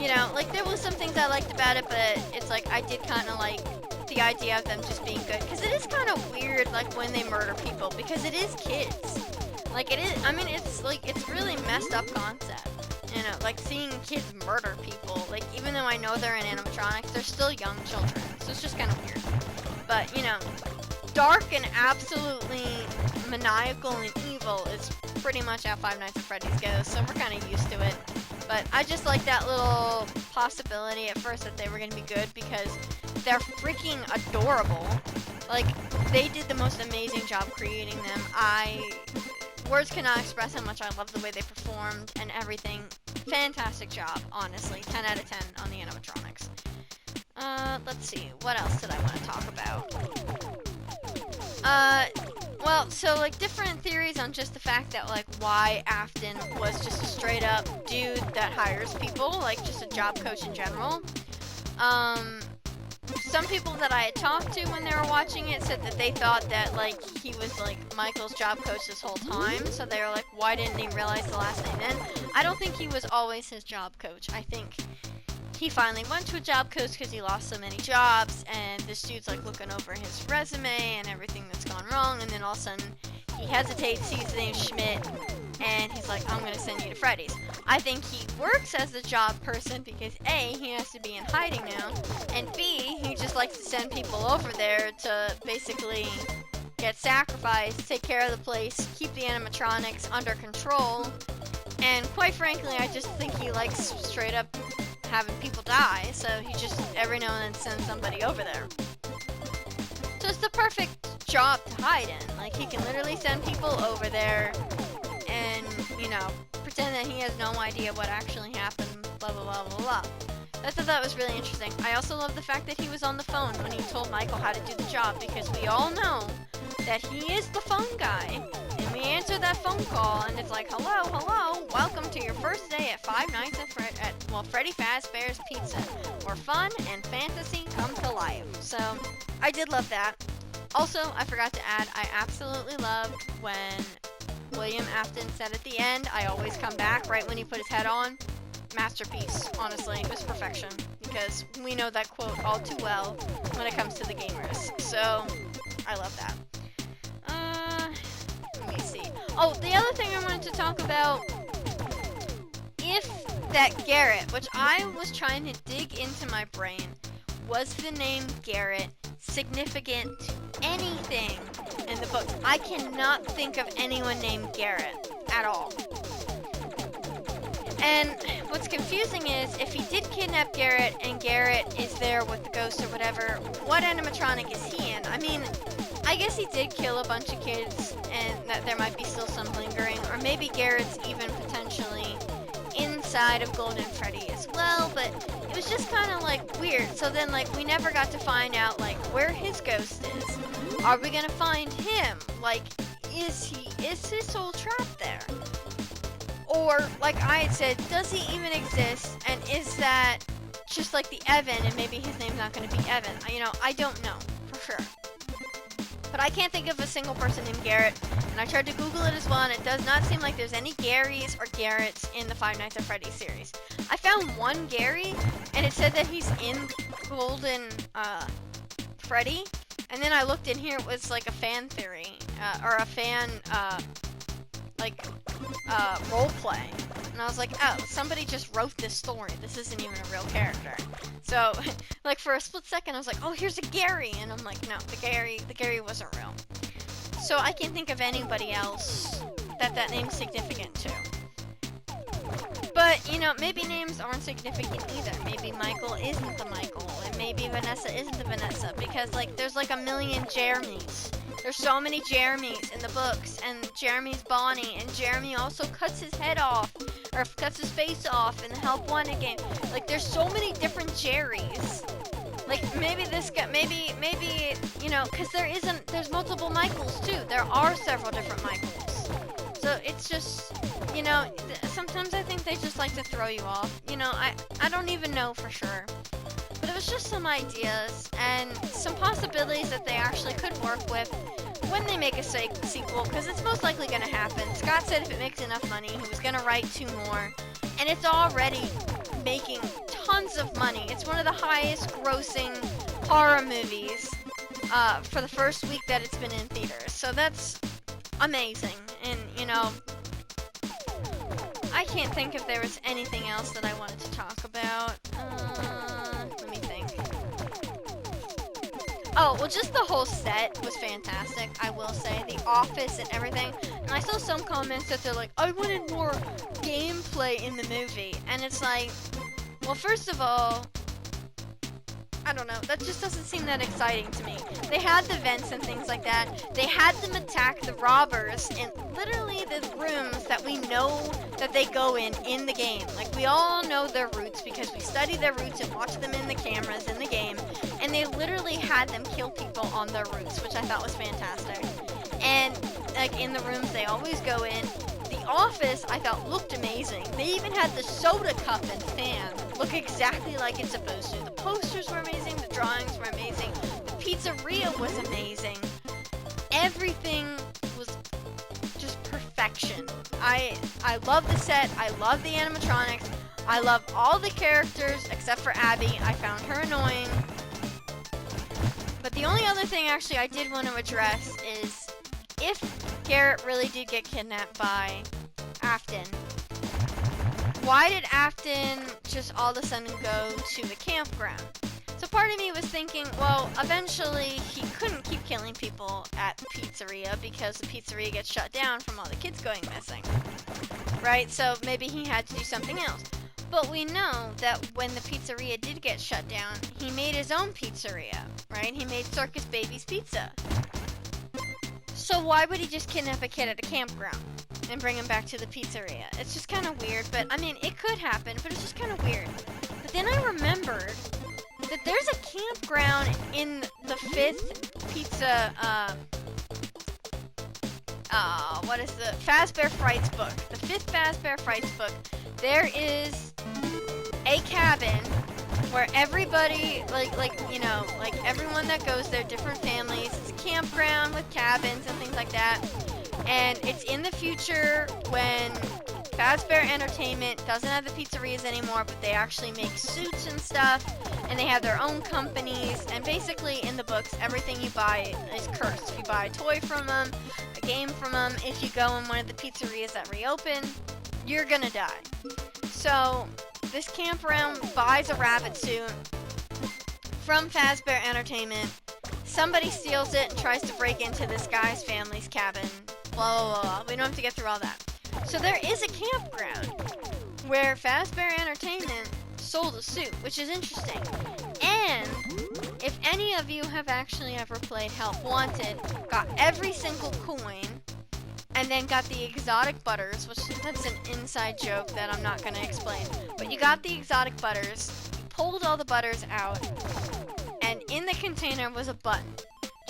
you know, like, there was some things I liked about it, but it's like, I did kind of like the idea of them just being good, because it is kind of weird, like, when they murder people, because it is kids. Like, it is, I mean, it's like, it's really messed up concept, you know, like, seeing kids murder people. Like, even though I know they're in animatronics, they're still young children, so it's just kind of weird. But, you know, dark and absolutely maniacal and evil is pretty much how Five Nights at Freddy's goes, so we're kind of used to it. But I just like that little possibility at first that they were going to be good, because they're freaking adorable. Like, they did the most amazing job creating them. Words cannot express how much I love the way they performed and everything. Fantastic job, honestly. 10 out of 10 on the animatronics. Let's see. What else did I want to talk about? Well, so, like, different theories on just the fact that, like, why Afton was just a straight-up dude that hires people, like, just a job coach in general. Some people that I had talked to when they were watching it said that they thought that, like, he was, like, Michael's job coach this whole time, so they were like, why didn't he realize the last name then? I don't think he was always his job coach. I think he finally went to a job coach because he lost so many jobs, and this dude's like looking over his resume and everything that's gone wrong, and then all of a sudden he hesitates, sees the name Schmidt, and he's like, I'm gonna send you to Freddy's. I think he works as a job person because A, he has to be in hiding now, and B, he just likes to send people over there to basically get sacrificed, take care of the place, keep the animatronics under control, and quite frankly, I just think he likes straight up having people die, so he just every now and then sends somebody over there. So it's the perfect job to hide in. Like, he can literally send people over there and, you know, pretend that he has no idea what actually happened, blah, blah, blah, blah, blah. I thought that was really interesting. I also love the fact that he was on the phone when he told Michael how to do the job, because we all know that he is the phone guy, and we answer that phone call, and it's like, hello, welcome to your first day at Five Nights at Freddy Fazbear's Pizza, where fun and fantasy come to life. So, I did love that. Also, I forgot to add, I absolutely loved when William Afton said at the end, I always come back, right when he put his head on. Masterpiece, honestly. It was perfection, because we know that quote all too well when it comes to the gamers. So, I love that. Let me see. Oh, the other thing I wanted to talk about if that Garrett, which I was trying to dig into my brain, was the name Garrett significant to anything in the books? I cannot think of anyone named Garrett at all. And what's confusing is, if he did kidnap Garrett and Garrett is there with the ghost or whatever, what animatronic is he in? I mean, I guess he did kill a bunch of kids and that there might be still some lingering, or maybe Garrett's even potentially inside of Golden Freddy as well, but it was just kind of like weird. So then like we never got to find out like where his ghost is. Are we gonna find him? Like, is his soul trapped there? Or, like I had said, does he even exist? And is that just like the Evan, and maybe his name's not going to be Evan? You know, I don't know for sure. But I can't think of a single person named Garrett. And I tried to Google it as well, and it does not seem like there's any Garys or Garretts in the Five Nights at Freddy's series. I found one Gary, and it said that he's in Golden Freddy. And then I looked in here, it was like a fan theory, or a fan, role play. And I was like, oh, somebody just wrote this story. This isn't even a real character. So, like, for a split second, I was like, oh, here's a Gary. And I'm like, no, the Gary wasn't real. So I can't think of anybody else that name's significant to. But, you know, maybe names aren't significant either. Maybe Michael isn't the Michael, and maybe Vanessa isn't the Vanessa, because, like, there's like a million Jeremys. There's so many Jeremys in the books, and Jeremy's Bonnie, and Jeremy also cuts his head off, or cuts his face off in the Help Wanted game. Like, there's so many different Jerrys. Like, maybe this guy, maybe, you know, because there's multiple Michaels too. There are several different Michaels. So it's just, you know, sometimes I think they just like to throw you off. You know, I don't even know for sure. But it was just some ideas and some possibilities that they actually could work with when they make a sequel, because it's most likely going to happen. Scott said if it makes enough money, he was going to write 2 more. And it's already making tons of money. It's one of the highest grossing horror movies for the first week that it's been in theaters. So that's amazing. And, you know, I can't think if there was anything else that I wanted to talk about. Let me think. Oh, well, just the whole set was fantastic, I will say. The office and everything. And I saw some comments that they're like, I wanted more gameplay in the movie. And it's like, well, first of all, I don't know, that just doesn't seem that exciting to me. They had the vents and things like that. They had them attack the robbers in literally the rooms that we know that they go in the game. Like, we all know their routes because we study their routes and watch them in the cameras in the game. And they literally had them kill people on their routes, which I thought was fantastic. And, like, in the rooms they always go in. The office, I thought, looked amazing. They even had the soda cup and fan look exactly like it's supposed to. The posters were amazing. The drawings were amazing. The pizzeria was amazing. Everything was just perfection. I love the set. I love the animatronics. I love all the characters except for Abby. I found her annoying. But the only other thing, actually, I did want to address is if Garrett really did get kidnapped by Afton, why did Afton just all of a sudden go to the campground? So part of me was thinking, well, eventually he couldn't keep killing people at the pizzeria because the pizzeria gets shut down from all the kids going missing, right? So maybe he had to do something else. But we know that when the pizzeria did get shut down, he made his own pizzeria, right? He made Circus Baby's Pizza. So why would he just kidnap a kid at a campground and bring him back to the pizzeria? It's just kind of weird, but I mean, it could happen, but it's just kind of weird. But then I remembered that there's a campground in the 5th pizza, what is the Fazbear Frights book? The 5th Fazbear Frights book. There is a cabin where everybody, you know, like everyone that goes there, different families, it's a campground with cabins and things like that. And it's in the future when Fazbear Entertainment doesn't have the pizzerias anymore, but they actually make suits and stuff, and they have their own companies, and basically in the books, everything you buy is cursed. If you buy a toy from them, a game from them, if you go in one of the pizzerias that reopen, you're gonna die. So, this campground buys a rabbit suit from Fazbear Entertainment. Somebody steals it and tries to break into this guy's family's cabin. Blah, blah, blah. We don't have to get through all that. So there is a campground where Fazbear Entertainment sold a suit, which is interesting. And if any of you have actually ever played Help Wanted, got every single coin, and then got the exotic butters, which that's an inside joke that I'm not going to explain. But you got the exotic butters, you pulled all the butters out, and in the container was a button.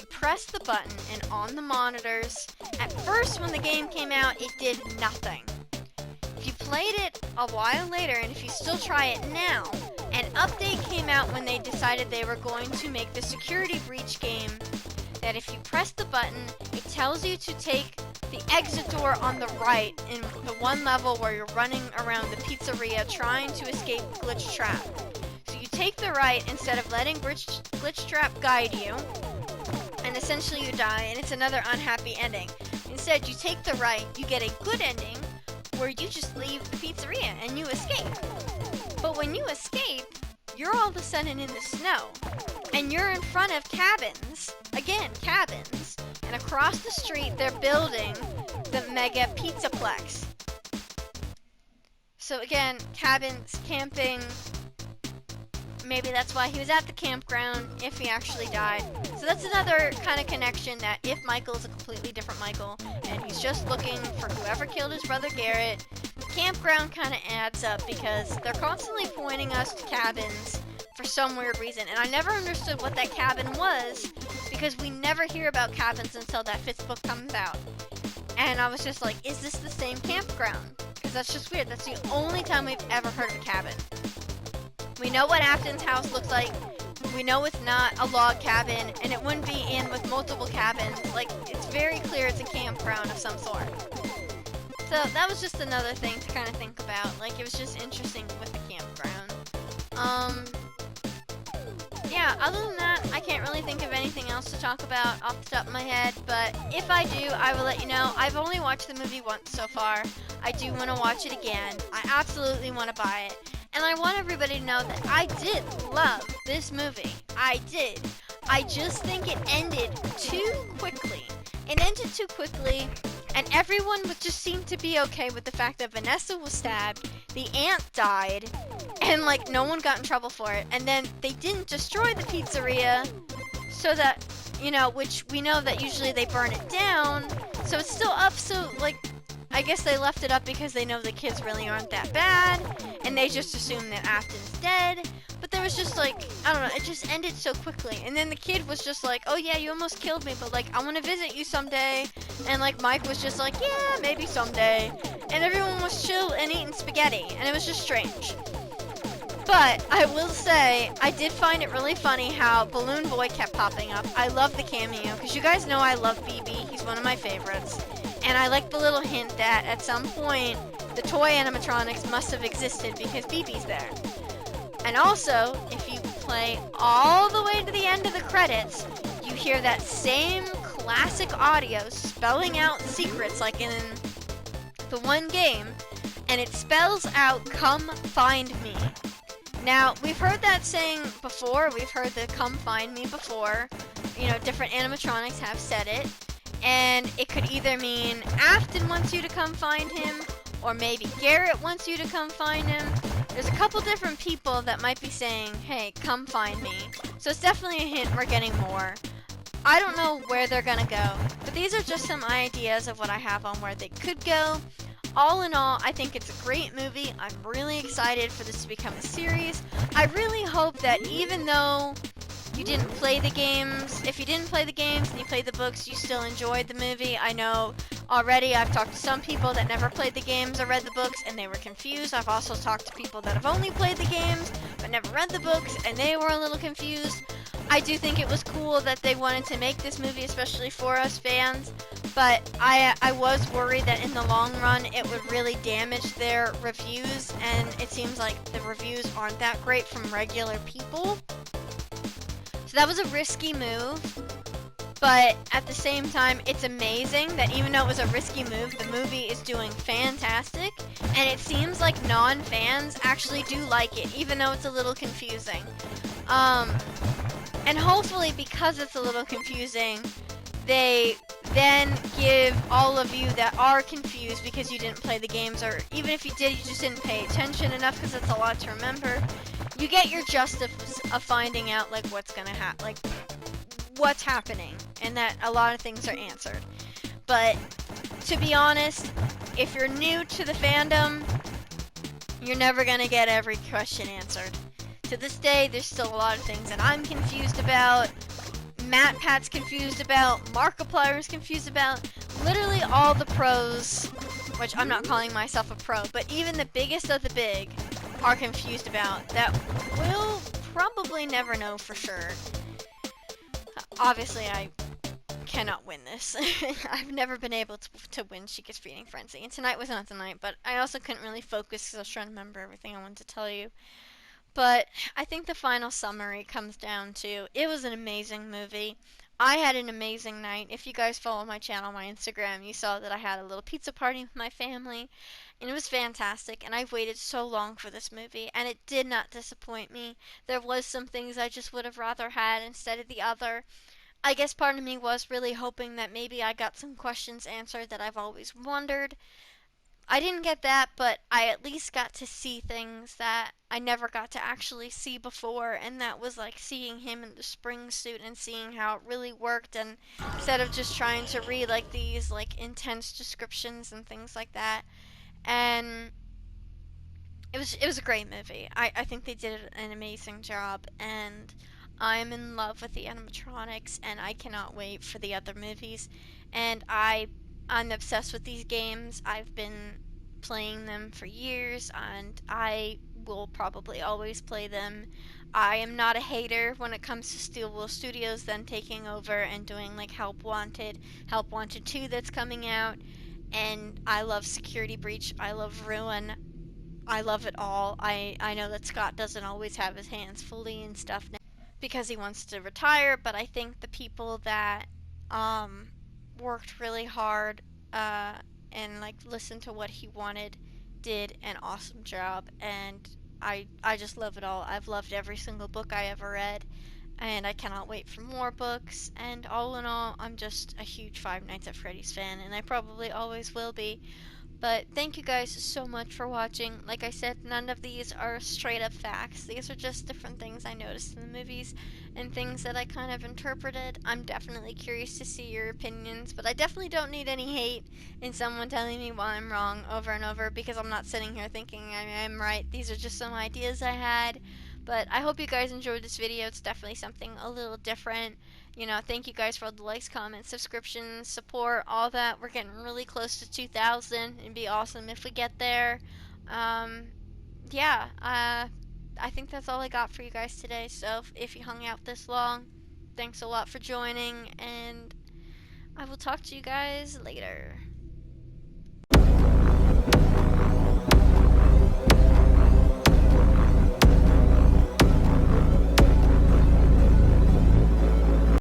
You pressed the button, and on the monitors, at first when the game came out, it did nothing. If you played it a while later, and if you still try it now, an update came out when they decided they were going to make the security breach game, that if you press the button, it tells you to take the exit door on the right in the one level where you're running around the pizzeria trying to escape Glitch Trap. So you take the right instead of letting Glitch Trap guide you, and essentially you die, and it's another unhappy ending. Instead, you take the right, you get a good ending, where you just leave the pizzeria and you escape. But when you escape, you're all of a sudden in the snow, and you're in front of cabins, again, cabins, and across the street they're building the mega pizzaplex. So again, cabins, camping, maybe that's why he was at the campground, if he actually died. So that's another kind of connection that if Michael's a completely different Michael, and he's just looking for whoever killed his brother Garrett, campground kind of adds up because they're constantly pointing us to cabins for some weird reason. And I never understood what that cabin was because we never hear about cabins until that 5th book comes out. And I was just like, is this the same campground? Because that's just weird. That's the only time we've ever heard of a cabin. We know what Afton's house looks like. We know it's not a log cabin, and it wouldn't be in with multiple cabins. Like, it's very clear it's a campground of some sort. So that was just another thing to kind of think about. Like, it was just interesting with the campground. Yeah, other than that, I can't really think of anything else to talk about off the top of my head, but if I do, I will let you know. I've only watched the movie once so far. I do want to watch it again. I absolutely want to buy it. And I want everybody to know that I did love this movie. I did. I just think it ended too quickly. It ended too quickly, and everyone would just seem to be okay with the fact that Vanessa was stabbed, the aunt died, and like no one got in trouble for it. And then they didn't destroy the pizzeria, so that, you know, which we know that usually they burn it down, so it's still up. So like, I guess they left it up because they know the kids really aren't that bad, and they just assume that Afton's dead. But there was just like, I don't know, it just ended so quickly. And then the kid was just like, oh yeah, you almost killed me, but like, I want to visit you someday. And like, Mike was just like, yeah, maybe someday. And everyone was chill and eating spaghetti, and it was just strange. But I will say, I did find it really funny how Balloon Boy kept popping up. I love the cameo, because you guys know I love BB. He's one of my favorites. And I like the little hint that at some point, the toy animatronics must have existed because BB's there. And also, if you play all the way to the end of the credits, you hear that same classic audio spelling out secrets like in the one game, and it spells out, "Come find me." Now, we've heard that saying before. We've heard the "come find me" before. You know, different animatronics have said it. And it could either mean Afton wants you to come find him, or maybe Garrett wants you to come find him. There's a couple different people that might be saying, hey, come find me. So it's definitely a hint we're getting more. I don't know where they're gonna go, but these are just some ideas of what I have on where they could go. All in all, I think it's a great movie. I'm really excited for this to become a series. I really hope that even though you didn't play the games, if you didn't play the games and you played the books, you still enjoyed the movie. I know already I've talked to some people that never played the games or read the books and they were confused. I've also talked to people that have only played the games but never read the books and they were a little confused. I do think it was cool that they wanted to make this movie, especially for us fans, but I was worried that in the long run it would really damage their reviews, and it seems like the reviews aren't that great from regular people. So that was a risky move, but at the same time, it's amazing that even though it was a risky move, the movie is doing fantastic. and it seems like non-fans actually do like it, even though it's a little confusing. And hopefully, because it's a little confusing, they then give all of you that are confused because you didn't play the games, or even if you did, you just didn't pay attention enough because it's a lot to remember. You get your justice of finding out like what's gonna happen, like what's happening, and that a lot of things are answered. But to be honest, if you're new to the fandom, you're never gonna get every question answered. To this day, there's still a lot of things that I'm confused about, MatPat's confused about, Markiplier's confused about, literally all the pros, which I'm not calling myself a pro, but even the biggest of the big are confused about, that we'll probably never know for sure. Obviously, I cannot win this. I've never been able to win Chica's Feeding Frenzy, and tonight was not the night, but I also couldn't really focus because I was trying to remember everything I wanted to tell you. But I think the final summary comes down to it was an amazing movie. I had an amazing night. If you guys follow my channel, my Instagram, you saw that I had a little pizza party with my family, and it was fantastic. And I've waited so long for this movie, and it did not disappoint me. There was some things I just would have rather had instead of the other. I guess part of me was really hoping that maybe I got some questions answered that I've always wondered. I didn't get that, but I at least got to see things that I never got to actually see before, and that was like seeing him in the spring suit and seeing how it really worked, and instead of just trying to read like these like intense descriptions and things like that. And it was a great movie. I think they did an amazing job, and I'm in love with the animatronics, and I cannot wait for the other movies. And I'm obsessed with these games. I've been playing them for years, and I will probably always play them. I am not a hater when it comes to Steel Wool Studios then taking over and doing like Help Wanted 2 that's coming out, and I love Security Breach, I love Ruin, I love it all. I know that Scott doesn't always have his hands fully in stuff now because he wants to retire, but I think the people that um, worked really hard uh, and like listened to what he wanted did an awesome job, and I just love it all. I've loved every single book I ever read, and I cannot wait for more books. And all in all, I'm just a huge Five Nights at Freddy's fan, and I probably always will be. But thank you guys so much for watching. Like I said, none of these are straight up facts. These are just different things I noticed in the movies and things that I kind of interpreted. I'm definitely curious to see your opinions, but I definitely don't need any hate in someone telling me why I'm wrong over and over, because I'm not sitting here thinking I'm right. These are just some ideas I had. But I hope you guys enjoyed this video. It's definitely something a little different. Thank you guys for all the likes, comments, subscriptions, support, all that. We're getting really close to 2,000. It'd be awesome if we get there. Um, yeah, I think that's all I got for you guys today. So if you hung out this long, thanks a lot for joining, and I will talk to you guys later.